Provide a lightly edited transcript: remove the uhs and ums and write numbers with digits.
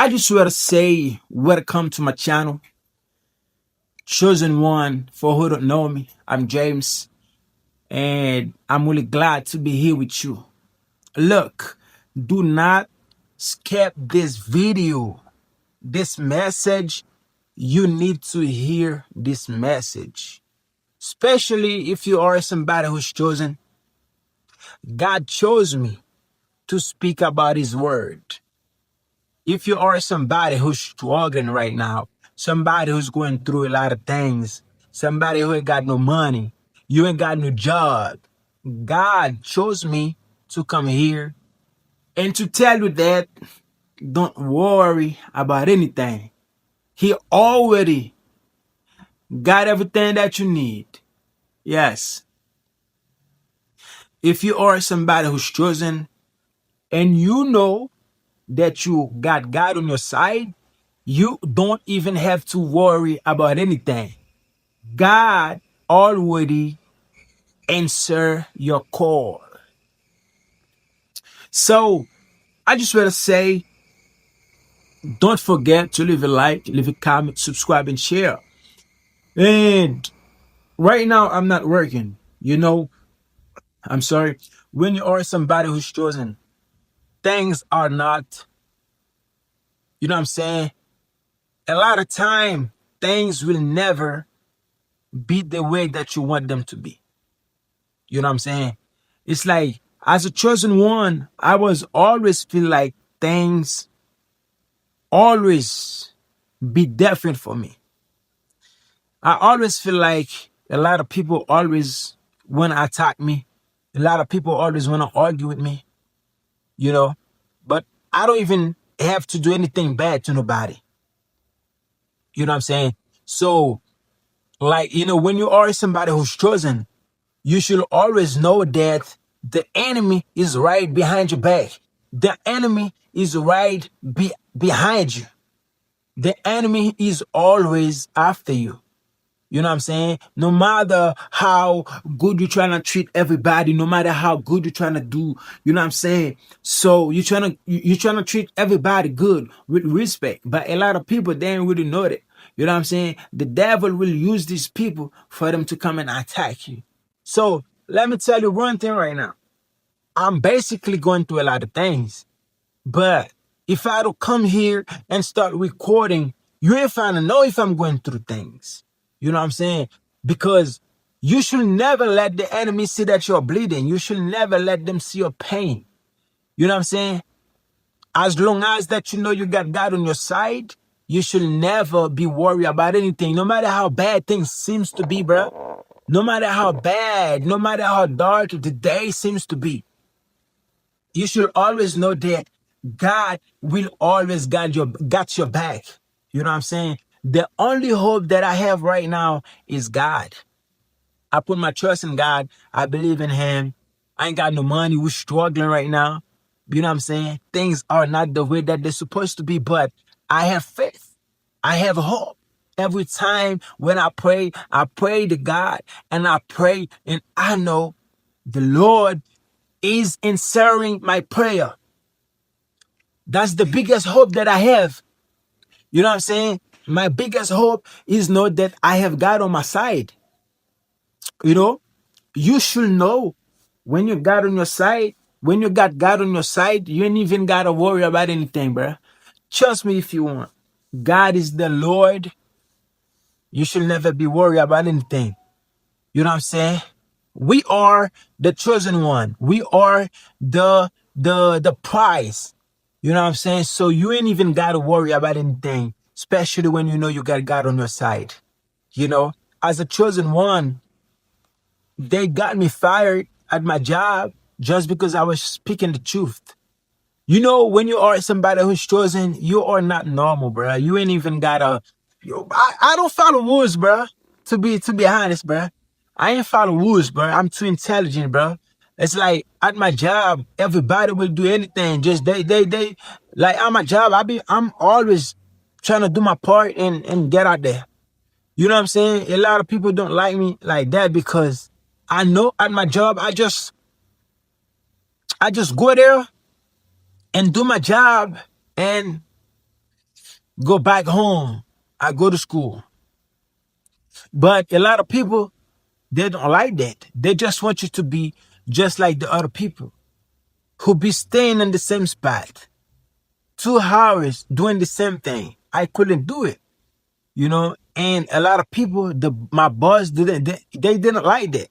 I just want to say welcome to my channel, Chosen One. For who don't know me, I'm James, and I'm really glad to be here with you. Look, do not skip this video, this message. You need to hear this message, especially if you are somebody who's chosen. God chose me to speak about His word. If you are somebody who's struggling right now, somebody who's going through a lot of things, somebody who ain't got no money, you ain't got no job, God chose me to come here and to tell you that don't worry about anything. He already got everything that you need. Yes. If you are somebody who's chosen and you know that you got God on your side, you don't even have to worry about anything. God already answer your call. So I just want to say, don't forget to leave a like, leave a comment, subscribe, and share. And right now, I'm not working. I'm sorry. When you are somebody who's chosen, things are not, what I'm saying? A lot of time, things will never be the way that you want them to be. You know what I'm saying? It's like, as a chosen one, I was always feel like things always be different for me. I always feel like a lot of people always want to attack me. A lot of people always want to argue with me, you know. But I don't even have to do anything bad to nobody. You know what I'm saying? So, like, when you are somebody who's chosen, you should always know that the enemy is right behind your back. The enemy is right behind you. The enemy is always after you. You know what I'm saying? No matter how good you're trying to treat everybody, no matter how good you're trying to do, you know what I'm saying? So you're trying to treat everybody good with respect. But a lot of people, they ain't really know that. You know what I'm saying? The devil will use these people for them to come and attack you. So let me tell you one thing right now. I'm basically going through a lot of things. But if I don't come here and start recording, you ain't finna know if I'm going through things. You know what I'm saying? Because you should never let the enemy see that you're bleeding. You should never let them see your pain. You know what I'm saying? As long as that you know you got God on your side, you should never be worried about anything. No matter how bad things seems to be, bro. No matter how bad, no matter how dark the day seems to be. You should always know that God will always got your back. You know what I'm saying? The only hope that I have right now is God. I put my trust in God. I believe in Him. I ain't got no money. We're struggling right now. You know what I'm saying? Things are not the way that they're supposed to be, but I have faith. I have hope. Every time when I pray to God and I pray and I know the Lord is answering my prayer. That's the biggest hope that I have. You know what I'm saying? My biggest hope is know that I have God on my side. You know, you should know when you got on your side, when you got God on your side, you ain't even got to worry about anything, bro. Trust me if you want. God is the Lord. You should never be worried about anything. You know what I'm saying? We are the chosen one. We are the prize. You know what I'm saying? So you ain't even got to worry about anything, especially when you know you got God on your side. You know, as a chosen one, they got me fired at my job just because I was speaking the truth. You know, when you are somebody who's chosen, you are not normal, bro. You ain't even gotta. I don't follow rules, bro. To be honest, bro. I ain't follow rules, bro. I'm too intelligent, bro. It's like at my job, everybody will do anything. Just they like at my job, I'm always trying to do my part and get out there. You know what I'm saying? A lot of people don't like me like that because I know at my job I just go there and do my job and go back home. I go to school. But a lot of people, they don't like that. They just want you to be just like the other people who be staying in the same spot 2 hours doing the same thing. I couldn't do it. And a lot of people, my boss didn't, they didn't like that.